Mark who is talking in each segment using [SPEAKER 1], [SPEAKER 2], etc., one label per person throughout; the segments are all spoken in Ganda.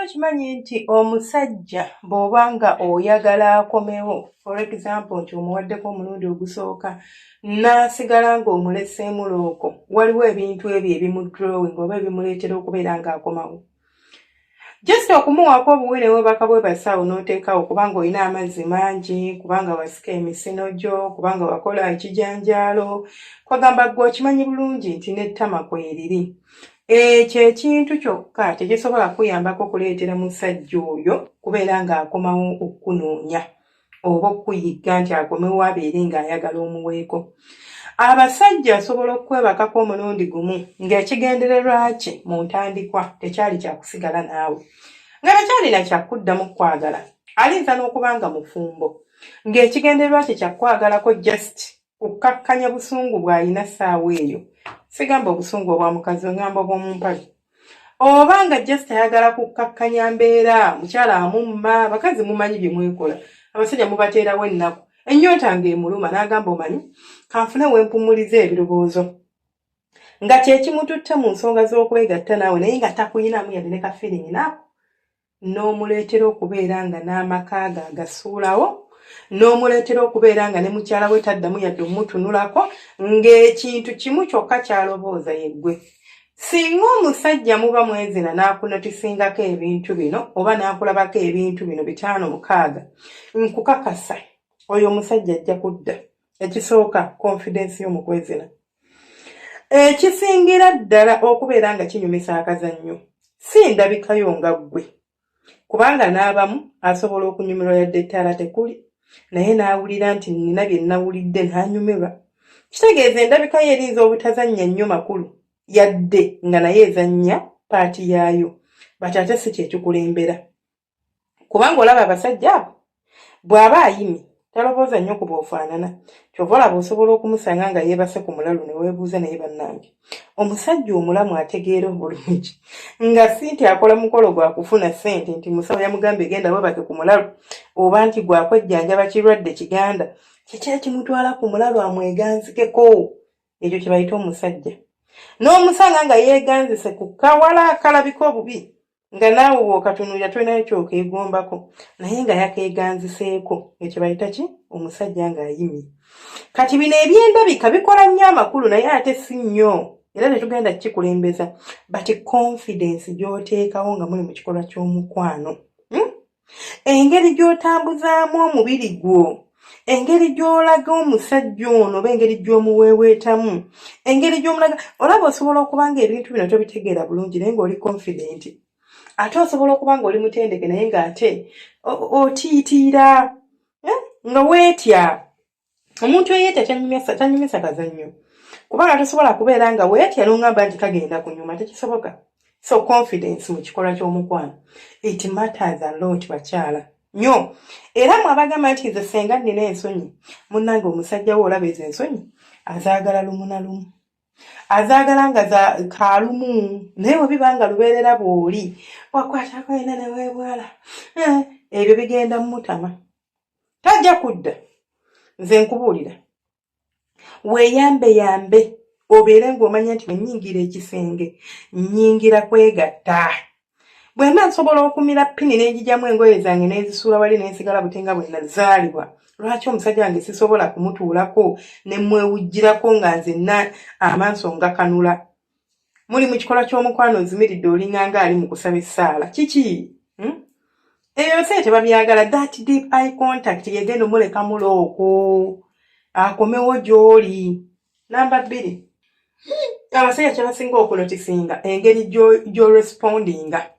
[SPEAKER 1] okimanyi nti omusajja bw'obanga oyagala akomewo, for example nti omuwaddeko omulundi ogusooka n'asigala ng'omuleseemu looko, waliwo ebintu ebyo ebimudrowing oba ebimuleetera okubeera ng'akomawo. Just okumuwaako obuwere bwebaka bwebasawo n'oteekawo kubanga olina amazzi mangi, kubanga wasika emisino gyo, kubanga wakola ekijanjaalo, kwagamba ggwe okimanyi bulungi nti n'ettama kweriri. Ekyo ekintu kyokka tekisobola kuyambako okuleetera musajja oyo kubeera ng'akomawo okukunoonya oba okuyigga nti akomewo abeere ng'ayagala omuweeko. Abasajja asobola okwebakako omulundi gumu ng'ekigendererwa kye mu ntandikwa tekyali kyakusigala naawe, nga tekyalina kyakuddamu kwagala, alinza n'okuba nga mufumbo, ng'ekigendererwa kye kyakwagalako just kukkakkanya busungu bw'alina ssaawa eyo. Sigamba obusungu obwa mukazi, ongamba obw'omumpale. Oba nga just ayagala kukkakkanya mbeera, mukyala amumma, bakazi mumanyi bye mwekola, abasajja mubateerawo ennaku. Ennyonta ng'emuluma n'agamba omanyi, kanfune wempumuliza ebirowoozo. Nga kyekimututte mu nsonga z'okwegatta naawe naye nga takuyinamu yadde ne kafiringi naako. N'omuleetera okubeera nga n'amaka ge agasuulawo, n'omuleetera okubeera nga ne mukyala we taddamu yadde omutunulako, ng'ekintu kimu kyokka kyalobooza yeggwe. Singa omusajja muba mwezina n'akunotisingako ebintu bino oba n'akulabako ebintu bino 5-6, nkukakasa oyo omusajja ajja kudda. Ekisooka confidence y'omukwezina. Ekisingira ddala okubeera nga kinyumisa akazannyo si ndabikayo nga ggwe, kubanga n'abamu asobola okunyumirwa yadde ettaala tekuli, naye n'awulira nti nina bye nnawulidde n'anyumirwa. Kitegeeza endabika ye erinza obutazannya nnyo makulu yadde nga naye ezannya paati yaayo, bati ate si kyekikulembera. Kubanga olaba abasajja abo bw'aba ayimye talobooza nnyo ku bw'ofaanana, kyova olaba osobola okumusanga nga yeebase ku mulalu ne weebuuza naye bannange, omusajja omulamu ategeera obulungi nga si nti akola mukolo gwa kufuna ssente nti musawo yamugambye genda weebake ku mulalu oba nti gwakwejjanjaba kirwadde kiganda, kiki ekimutwala ku mulalu amweganzikeko. Ekyo kye bayita omusajja. N'omusanga nga yeeganzise ku kawala akalabika obubi, nga naawe bw'okatunuulira tolinayo ky'okeegombako, naye nga yakeeganziseeko. Ekyo bayita ki? Omusajja ng'ayimye. Kati bino ebyendabika bikola nnyo amakulu naye ate si nnyo, era tetugenda kikulembeza, but confidence gy'oteekawo nga muli mu kikolwa ky'omukwano. Engeri gy'otambuzaamu omubiri gwo, engeri gy'olaga omusajja ono oba engeri gy'omuweeweetamu, engeri gy'omulaga, olaba osobola okuba nga ebintu bino tobitegeera bulungi naye ng'oli confident. Ate osobola okuba nga oli mutendeke naye ng'ate otiitiira nga weetya. Omuntu eyeetya tanyumisa kazannyo, kubanga tosobola kubeera nga weetya n'ongamba nti kagenda kunyuma, tekisoboka. So confidence mu kikolwa ky'omukwano, it matters a lot bakyala nnyo. Era mwabagamba nti nze senga nnina ensonyi, munnange omusajja we olaba ezo ensonyi azaagala lumu na lumu, azaagala nga za kaalumu, naye bwe biba nga lubeerera bw'oli wakwatako yena ne weebwala, ebyo bigenda mutama, tajja kudda. Nze nkubuulira, weeyambe obeere ng'omanya nti wennyingira ekisenge nnyingira kwegatta. Bwe mba nsobola okumira ppini n'egijjamu engoye zange n'ezisuula wali n'ensigala butenga bwe nazaalibwa, lwaki omusajja wange sisobola kumutuulako ne mwewujjirako nga nzenna amaaso ngakanula? Muli mu kikolwa ky'omukwano ozimiridde olinganga ali mu kusaba essaala. Kiki? Ebyo se tebabyagala. That deep eye contact yegenda omuleka mulooko akomewo gy'oli. Namba 2, abasajja kye basinga okunotisinga engeri gy'orespondinga.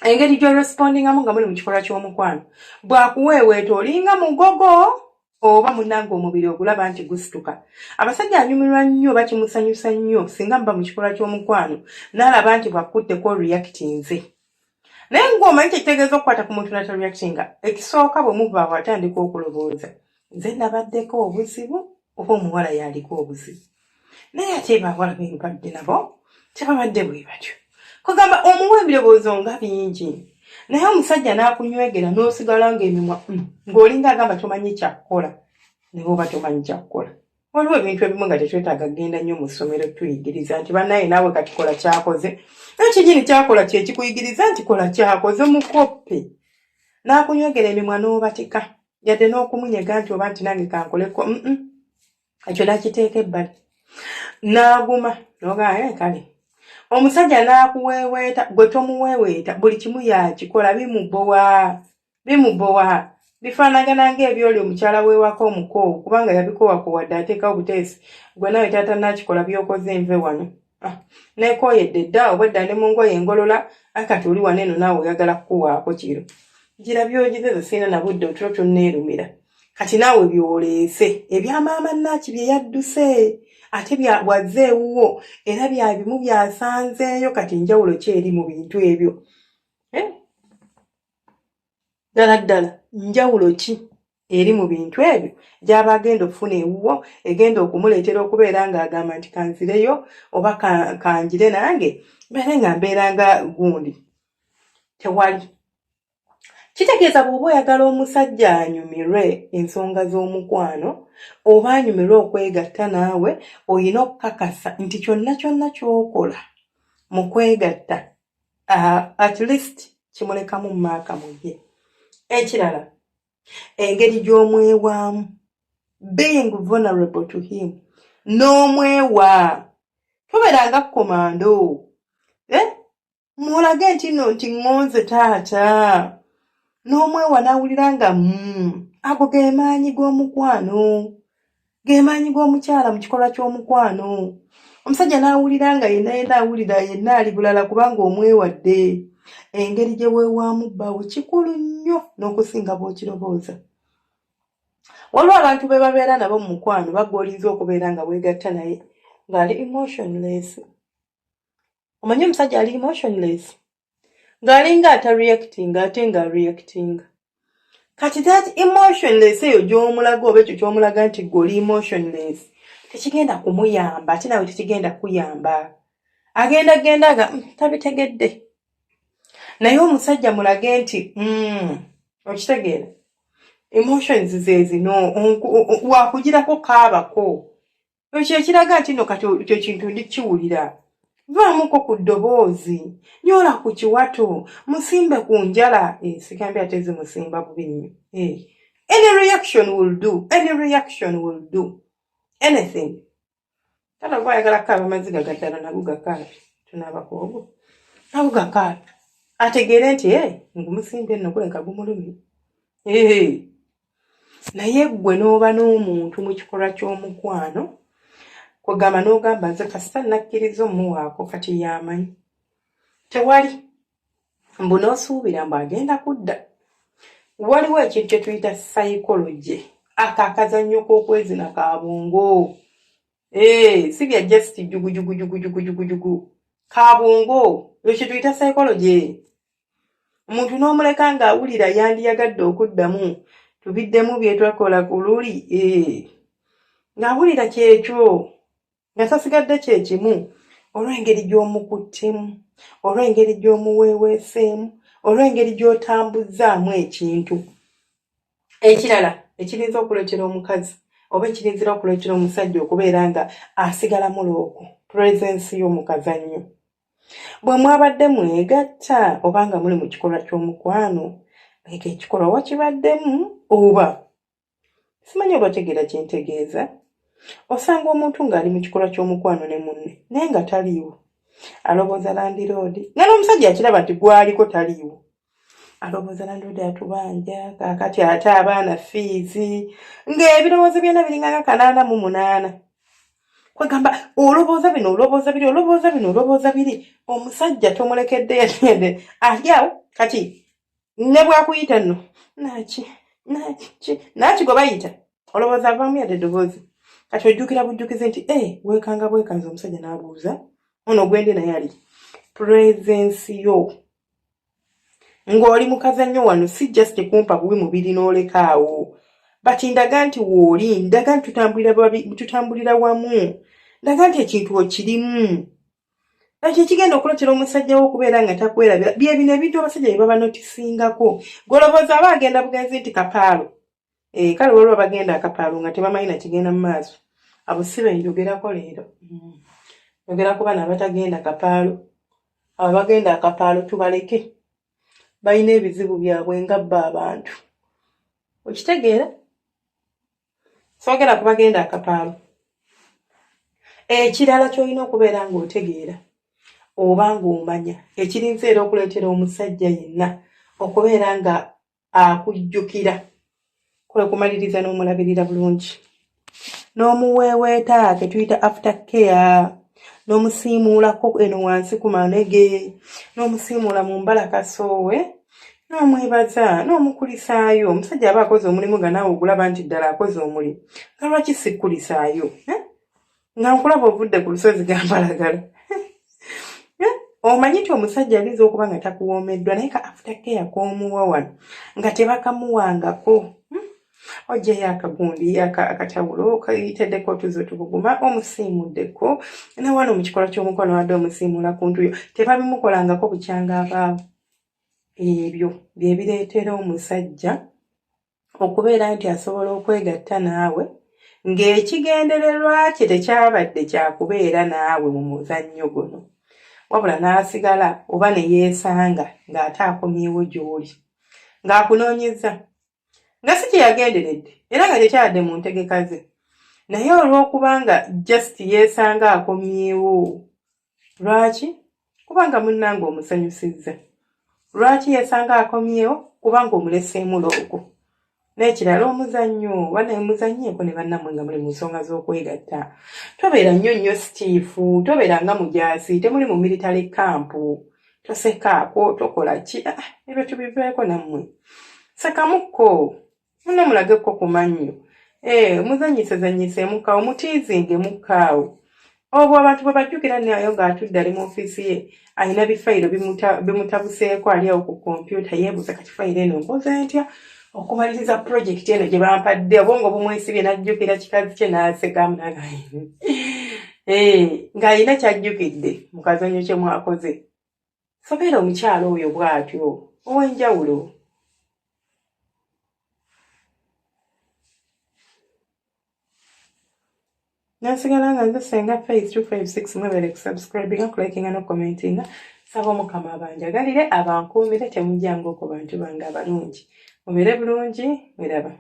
[SPEAKER 1] Engeri gy'orespondingamu nga muli mu kikolwa ky'omukwano. Bw'akuweeweeta olinga mugogo oba munnange omubiri ogulaba nti gusituka. Abasajja anyumirwa nnyo bakimusanyusa nnyo singa muba mu kikolwa ky'omukwano n'alaba nti bw'akuddeko reactinze. Naye ng'omanyi kitegeeza okukwata ku muntu n'atareactinga, ekisooka bwe muva watandika okulowooza, nze nabaddeko obuzibu oba omuwala yaliko obuzibu. Naye ate bawala b'embadde nabo tebabadde bwe batyo. Kugamba omuwa ebirowoozo nga bingi, naye omusajja n'akunywegera n'osigala ng'emimwa ng'olinga agamba tomanyi kyakkola, ne bw'oba tomanyi kyakkola. waliwo ebintu ebimu nga tetwetaaga kgenda nnyo mu ssomero tuyigiriza nti bannaye naawe kati kola kyakoze ekigini kyakola kyekikuyigiriza nti kola kyakoze mukoppe n'akunywegera emimwa n'obatika yadde n'okumunyega nti oba nti nange kankoleko ekyo nakiteeka ebbali n'aguma n'ogaa kale omusajja n'akuweeweeta gwe tomuweeweeta buli kimu yakikola bimubowa bifaanagana ng'ebyoli omukyala weewaka omukoowu kubanga yabikoowaku wadde ateekawo buteesi gwe nawe taata nakikola byokoze enve wano neekooyedde dda obwedda ne mu ngoye engolola akati oli wano eno naawe oyagala kukuwaako kiro gira byogizeze siina na budde otulo tonneerumira kati naawe byoleese ebya maama Naaki bye yadduse ate byawazze ewuwo era bya bimu byasanzeeyo kati njawulo ki eri mu bintu ebyo ddala njawulo ki eri mu bintu ebyo gy'aba agenda okufuna ewuwo egenda okumuleetera okubeera ng'agamba nti kanzireyo oba kanjire nange mbeere nga mbeera nga gundi tewali kitegeeza bw'oba oyagala omusajja anyumirwe ensonga z'omukwano oba anyumirwe okwegatta naawe olina okukakasa nti kyonna ky'okola mu kwegatta at least kimulekamu maaka mu ye. Ekirala engeri gy'omwewaamu being vulnerable to him n'omwewa tobeeranga komando mulage nti nno nti ŋŋonze taata n'omwewa n'awulira nga ago ge maanyi g'omukwano ge maanyi g'omukyala mu kikolwa ky'omukwano omusajja n'awulira nga yenna awulira yenna ali bulala kubanga omwewadde engeri gye weewaamu bbaawe kikulu nnyo n'okusinga bw'okirobooza. Waliwo abantu be babeera nabo mu mukwano baggoolinza okubeera nga weegatta naye ng'ali emotionless. Omanyi omusajja ali emotionless ng'alinga atareactinga ate nga reactinga. Kati that emotionless eyo gy'omulaga oba ekyo ky'omulaga nti gw'oli emotionless tekigenda kumuyamba ate nawe tekigenda kuyamba. Agenda nga tabitegedde. Naye omusajja mulage nti okitegeera emotions ze zino wakugirako kaabako ekyo ekiraga nti nno kati ekyo kintu ndikiwulira vaamuko ku ddoboozi nyola ku kiwato musimbe ku njala sikambi ate zimusimba bubi nnyo any reaction will do anything kata gwayagala kaaba amaziga gaddala nago gakaabi tunaabakoogo nago gakaabi ategeere nti ngumusimbe nno kuleka gumulumi naye gwe n'oba n'omuntu mu kikolwa ky'omukwano kwegamba n'ogamba nze kasita nakkiriza omuwaako kati yamanyi tewali mbu n'osuubira mbu agenda kudda. Waliwo ekintu kye tuyita psychology akakazannyo k'okwezina ka bwongo si bya just jugujugu ka bwongo ekyo tuyita psychology. Omuntu n'omuleka ng'awulira yandiyagadde okuddamu tubiddemu bye twakola ku luli ng'awulira kyekyo nga tasigadde kyekimu olw'engeri gy'omukuttemu olw'engeri gy'omuweeweeseemu olw'engeri gy'otambuzzaamu ekintu. Ekirala ekirinza okuleetera omukazi oba ekirinzira okuleetera omusajja okubeera nga asigala mulooko presence y'omukazannyo. Bwe mwabadde mwegatta oba nga muli mu kikolwa ky'omukwano eko ekikolwa wakibaddemu oba simanyi oba otegeera kye ntegeeza. Osanga omuntu ng'ali mu kikolwa ky'omukwano ne munne naye nga taliiwo alowooza landiroodi nga n'omusajja akiraba nti gwaliko taliiwo alowooza landiroodi atubanja kaakati ate abaana fiizi ng'ebirowoozo byonna biringanga 88 kwegamba olowooza bino olowooza biri olowooza bino olowooza biri omusajja tomulekedde yadde ali awo kati ne bwakuyita nno naaki gwe bayita olowooza avaamu yadde eddoboozi kati ojjukira bujjukize nti weekanga bwekanza omusajja n'abuuza ono gwende naye ali presence yo ng'oli mukazannyo wano si just kumpa bubi mubiri n'olekaawo bati ndaga nti wooli ndaga nti tutambulira wamu ndaga nti ekintu okirimu ekyo ekigenda okuleetera omusajja wo okubeera nga takwerabira bye bino ebintu abasajja bye baba notisingako golowooza aba agenda bugenzi nti kapaalo kale waliwo bagenda akapaalo nga tebamanyi na kigenda mu maaso abusibe njogerako leero. Njogera ku bana abatagenda kapaalo. Abagenda akapaalo tubaleke. Balina ebizibu byabwe nga bba abantu. Okitegeera? Soogera ku bagenda akapaalo. Ekirala ky'olina okubeera ng'otegeera oba ng'omanya ekirinza era okuleetera omusajja yenna okubeera nga akujjukira kwe kumaliriza n'omulabirira bulungi. N'omuweeweeta ke tuyita after care, n'omusiimuulako eno wansi ku manege, n'omusiimuula mu mbalakasoowe, n'omwebaza, n'omukulisaayo. Omusajja aba akoze omulimu nga naawe ogulaba nti ddala akoze omulimu. Nga lwaki sikkulisaayo? Nga nkulaba ovudde ku lusozi gambalagala. Omanyi nti omusajja ayinza okuba nga takuwoomeddwa naye ka after care k'omuwa wano nga tebakamuwangako. Ojjayo akagundi akatawulo kayiteddeko otuzo tubuguma omusiimuddeko ne wano mu kikola ky'omukono wadde omusiimuula ku ntuyo tebabimukolangako bukyanga abaawo. Ebyo bye bireetera omusajja okubeera nti asobola okwegatta naawe ng'ekigendererwa kye tekyabadde kyakubeera naawe mu muzannyo guno, wabula n'asigala oba ne yeesanga ng'ate akomyewo gy'oli ng'akunoonyeza nga si kye yagenderedde era nga tekyabadde mu ntegeka ze, naye olw'okuba nga just yeesanga akomyewo. Lwaki? Kubanga munnange omusanyusizza. Lwaki yeesanga akomyewo? Kubanga omuleseemu loogo. N'ekirala omuzannyo muzannyeeko ne bannammwe nga muli mu nsonga z'okwegatta. Tobeera nnyo sitiifu, tobeera nga mujaasi, temuli mu military camp, tosekaako, tokola ki? Ebyo tubiveeko nammwe. Sekamukko, munno mulageko ku mannyo. Muzanyiseemukaawo, mutiizingemu-kaawo. Obwo abantu bwe bajjukira nayo ng'atudde ali mu ofiisi ye, alina bifayiro bimutabuseeko ali awo ku kompyuta, yeebuuza kati fayiro eno mpoze ntya okumaliriza pulojekiti eno gye bampadde, obwongo bumwesibye n'ajjukira kikazi kye n'asekamu ng'alina ky'ajjukidde mu kazannyo kye mwakoze. Sobeera omukyalo oyo bw'atyo ow'enjawulo. Nasigala nga nze Ssenga Faith 256 mwebere ku subscribinga, kulikinga n'okomentinga. Saba Omukama abanjagalire abankuumire temujjanga ku bantu bange abalungi. Mubere bulungi, weraba.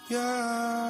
[SPEAKER 1] Yeah.